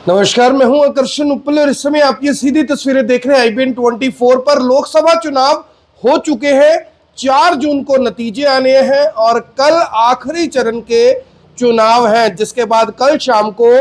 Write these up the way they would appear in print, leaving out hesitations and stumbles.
नमस्कार, मैं हूं आकर्षण उपले और इस समय आप ये सीधी तस्वीरें देख रहे हैं IBN 24 पर। लोकसभा चुनाव हो चुके हैं, 4 जून को नतीजे आने हैं और कल आखिरी चरण के चुनाव हैं, जिसके बाद कल शाम को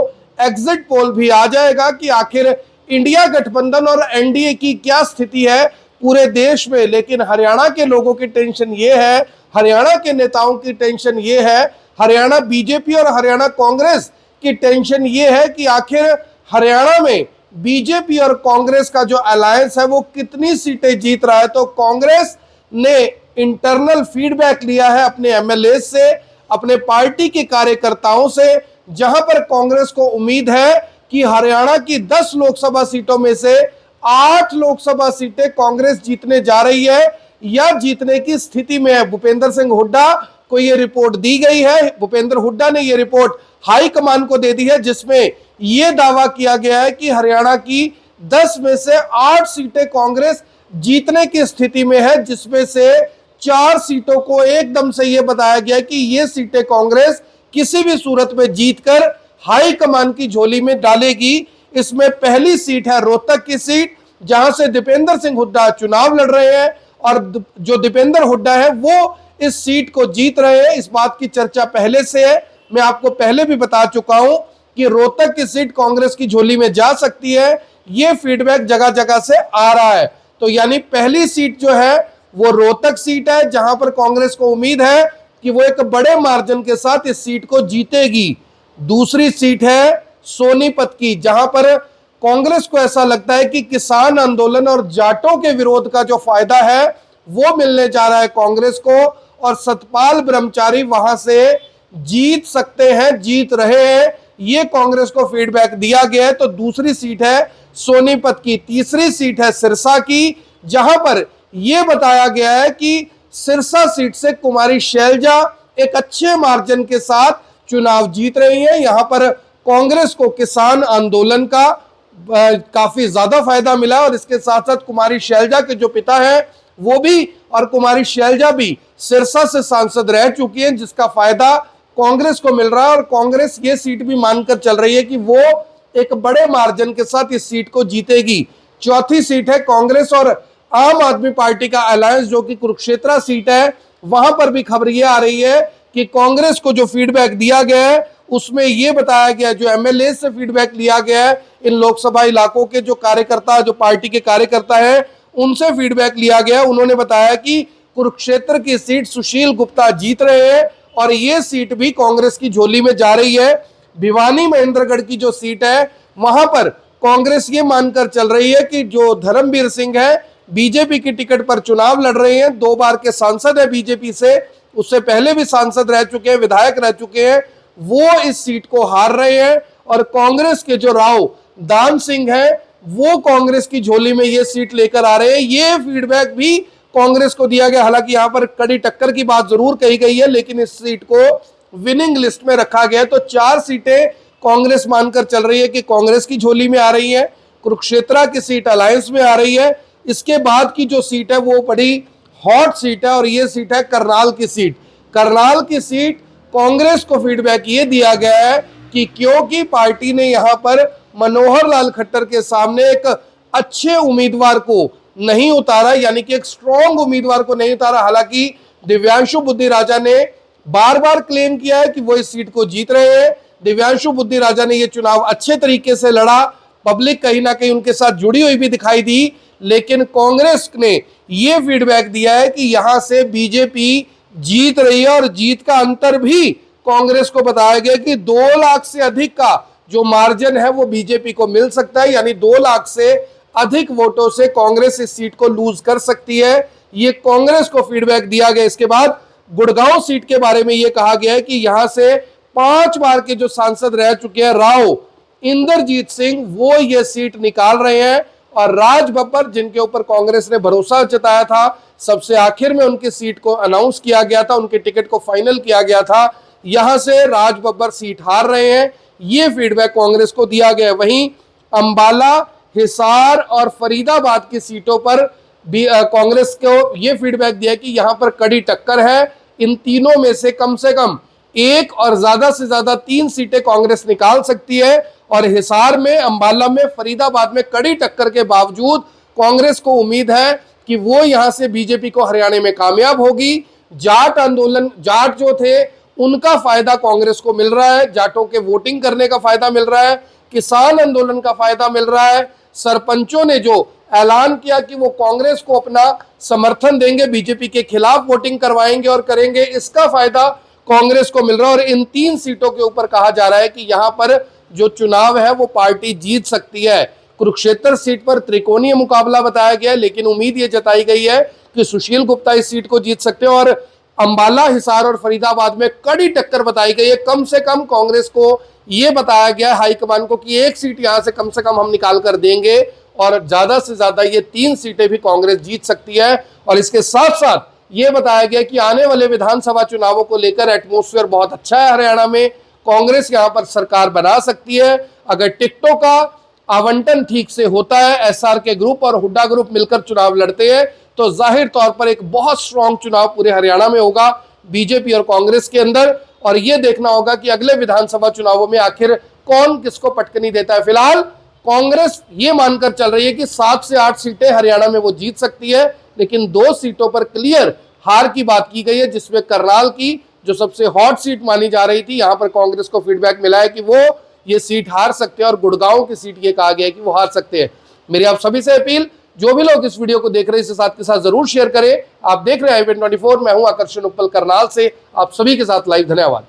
एग्जिट पोल भी आ जाएगा कि आखिर इंडिया गठबंधन और एनडीए की क्या स्थिति है पूरे देश में। लेकिन हरियाणा के लोगों की टेंशन ये है, हरियाणा के नेताओं की टेंशन ये है, हरियाणा बीजेपी और हरियाणा कांग्रेस की टेंशन ये है कि आखिर हरियाणा में बीजेपी और कांग्रेस का जो अलायंस है वो कितनी सीटें जीत रहा है। तो कांग्रेस ने इंटरनल फीडबैक लिया है अपने एमएलए से, अपने पार्टी के कार्यकर्ताओं से, जहां पर कांग्रेस को उम्मीद है कि हरियाणा की 10 लोकसभा सीटों में से 8 लोकसभा सीटें कांग्रेस जीतने जा रही है या जीतने की स्थिति में है। भूपेंद्र सिंह हुड्डा को यह रिपोर्ट दी गई है। भूपेंद्र हुड्डा ने यह रिपोर्ट हाईकमान को दे दी है, जिसमें यह दावा किया गया है कि हरियाणा की 10 में से 8 सीटें कांग्रेस जीतने की स्थिति में है, जिसमें से 4 सीटों को एकदम से यह बताया गया कि ये सीटें कांग्रेस किसी भी सूरत में जीतकर हाईकमान की झोली में डालेगी। इसमें पहली सीट है रोहतक की सीट, जहां से दीपेंद्र सिंह हुड्डा चुनाव लड़ रहे हैं और जो दीपेंद्र हुड्डा है वो इस सीट को जीत रहे हैं। इस बात की चर्चा पहले से है, मैं आपको पहले भी बता चुका हूं कि रोहतक की सीट कांग्रेस की झोली में जा सकती है। यह फीडबैक जगह जगह से आ रहा है। तो यानी पहली सीट जो है वो रोहतक सीट है, जहां पर कांग्रेस को उम्मीद है कि वो एक बड़े मार्जिन के साथ इस सीट को जीतेगी। दूसरी सीट है सोनीपत की, जहां पर कांग्रेस को ऐसा लगता है कि किसान आंदोलन और जाटों के विरोध का जो फायदा है वो मिलने जा रहा है कांग्रेस को, और सतपाल ब्रह्मचारी वहां से जीत सकते हैं, जीत रहे हैं। ये कांग्रेस को फीडबैक दिया गया है। तो दूसरी सीट है सोनीपत की। तीसरी सीट है सिरसा की, जहां पर यह बताया गया है कि सिरसा सीट से कुमारी शैलजा एक अच्छे मार्जिन के साथ चुनाव जीत रही है। यहां पर कांग्रेस को किसान आंदोलन का काफी ज्यादा फायदा मिला, और इसके साथ साथ कुमारी शैलजा के जो पिता हैं वो भी और कुमारी शैलजा भी सिरसा से सांसद रह चुकी हैं, जिसका फायदा कांग्रेस को मिल रहा है। और कांग्रेस ये सीट भी मानकर चल रही है कि वो एक बड़े मार्जिन के साथ इस सीट को जीतेगी। चौथी सीट है कांग्रेस और आम आदमी पार्टी का अलायंस, जो कि कुरुक्षेत्र सीट है। वहां पर भी खबर यह आ रही है कि कांग्रेस को जो फीडबैक दिया गया है उसमें यह बताया गया, जो एमएलए से फीडबैक लिया गया है, इन लोकसभा इलाकों के जो कार्यकर्ता, जो पार्टी के कार्यकर्ता है, उनसे फीडबैक लिया गया। उन्होंने बताया कि कुरुक्षेत्र की सीट सुशील गुप्ता जीत रहे हैं और ये सीट भी कांग्रेस की झोली में जा रही है। भिवानी महेंद्रगढ़ की जो सीट है वहां पर कांग्रेस ये मानकर चल रही है कि जो धर्मवीर सिंह है, बीजेपी की टिकट पर चुनाव लड़ रहे हैं, 2 बार के सांसद है बीजेपी से, उससे पहले भी सांसद रह चुके हैं, विधायक रह चुके हैं, वो इस सीट को हार रहे हैं। और कांग्रेस के जो राव दान सिंह है वो कांग्रेस की झोली में ये सीट लेकर आ रहे हैं। ये फीडबैक भी कांग्रेस को दिया गया। हालांकि यहां पर कड़ी टक्कर की बात जरूर कही गई है, लेकिन इस सीट को विनिंग लिस्ट में रखा गया है। तो 4 सीटें कांग्रेस मानकर चल रही है कि कांग्रेस की झोली में आ रही है। कुरुक्षेत्र की सीट अलायंस में आ रही है। इसके बाद की जो सीट है वो बड़ी हॉट सीट है, और ये सीट है करनाल की सीट। करनाल की सीट कांग्रेस को फीडबैक ये दिया गया है कि क्योंकि पार्टी ने यहां पर मनोहर लाल खट्टर के सामने एक अच्छे उम्मीदवार को नहीं उतारा, यानी कि एक स्ट्रॉन्ग उम्मीदवार को नहीं उतारा। हालांकि दिव्यांशु बुद्धि राजा ने बार बार क्लेम किया है कि वो इस सीट को जीत रहे हैं। दिव्यांशु बुद्धि राजा ने ये चुनाव अच्छे तरीके से लड़ा, पब्लिक कहीं ना कहीं उनके साथ जुड़ी हुई भी दिखाई दी, लेकिन कांग्रेस ने ये फीडबैक दिया है कि यहां से बीजेपी जीत रही है। और जीत का अंतर भी कांग्रेस को बताया गया कि 2 लाख से अधिक का जो मार्जिन है वो बीजेपी को मिल सकता है, यानी 2 लाख से अधिक वोटों से कांग्रेस इस सीट को लूज कर सकती है। ये कांग्रेस को फीडबैक दिया गया। इसके बाद गुड़गांव सीट के बारे में यह कहा गया है कि यहां से 5 बार के जो सांसद रह चुके हैं राव इंद्रजीत सिंह, वो ये सीट निकाल रहे हैं। और राज बब्बर, जिनके ऊपर कांग्रेस ने भरोसा जताया था, सबसे आखिर में उनकी सीट को अनाउंस किया गया था, उनके टिकट को फाइनल किया गया था, यहां से राज बब्बर सीट हार रहे हैं। ये फीडबैक कांग्रेस को दिया गया। वहीं अंबाला, हिसार और फरीदाबाद की सीटों पर भी कांग्रेस को यह फीडबैक दिया कि यहां पर कड़ी टक्कर है। इन तीनों में से कम 1 और ज्यादा से ज्यादा 3 सीटें कांग्रेस निकाल सकती है। और हिसार में, अंबाला में, फरीदाबाद में कड़ी टक्कर के बावजूद कांग्रेस को उम्मीद है कि वो यहां से बीजेपी को हरियाणा में कामयाब होगी। जाट आंदोलन, जाट जो थे उनका फायदा कांग्रेस को मिल रहा है, जाटों के वोटिंग करने का फायदा मिल रहा है, किसान आंदोलन का फायदा मिल रहा है, सरपंचों ने जो ऐलान किया कि वो कांग्रेस को अपना समर्थन देंगे, बीजेपी के खिलाफ वोटिंग करवाएंगे और करेंगे, इसका फायदा कांग्रेस को मिल रहा है। और इन 3 सीटों के ऊपर कहा जा रहा है कि यहां पर जो चुनाव है वो पार्टी जीत सकती है। कुरुक्षेत्र सीट पर त्रिकोणीय मुकाबला बताया गया है, लेकिन उम्मीद ये जताई गई है कि सुशील गुप्ता इस सीट को जीत सकते हैं। और अंबाला, हिसार और फरीदाबाद में कड़ी टक्कर बताई गई है। कम से कम कांग्रेस को यह बताया गया है हाईकमान को कि 1 सीट यहां से कम कम हम निकाल कर देंगे और ज्यादा से ज्यादा ये 3 सीटें भी कांग्रेस जीत सकती है। और इसके साथ साथ ये बताया गया कि आने वाले विधानसभा चुनावों को लेकर एटमॉस्फेयर बहुत अच्छा है हरियाणा में, कांग्रेस यहां पर सरकार बना सकती है अगर टिकटों का आवंटन ठीक से होता है, एसआर के ग्रुप और हुड्डा ग्रुप मिलकर चुनाव लड़ते हैं तो जाहिर तौर पर एक बहुत स्ट्रॉन्ग चुनाव पूरे हरियाणा में होगा बीजेपी और कांग्रेस के अंदर। और यह देखना होगा कि अगले विधानसभा चुनावों में आखिर कौन किसको पटकनी देता है। फिलहाल कांग्रेस ये मानकर चल रही है कि 7 से 8 सीटें हरियाणा में वो जीत सकती है, लेकिन 2 सीटों पर क्लियर हार की बात की गई है, जिसमें करनाल की जो सबसे हॉट सीट मानी जा रही थी, यहां पर कांग्रेस को फीडबैक मिला है कि वो ये सीट हार सकते हैं और गुड़गांव की सीट ये कहा गया है कि वो हार सकते हैं। मेरी आप सभी से अपील, जो भी लोग इस वीडियो को देख रहे हैं इसे साथ के साथ जरूर शेयर करें। आप देख रहे हैं IBN 24, मैं हूं आकर्षण उपल करनाल से, आप सभी के साथ लाइव। धन्यवाद।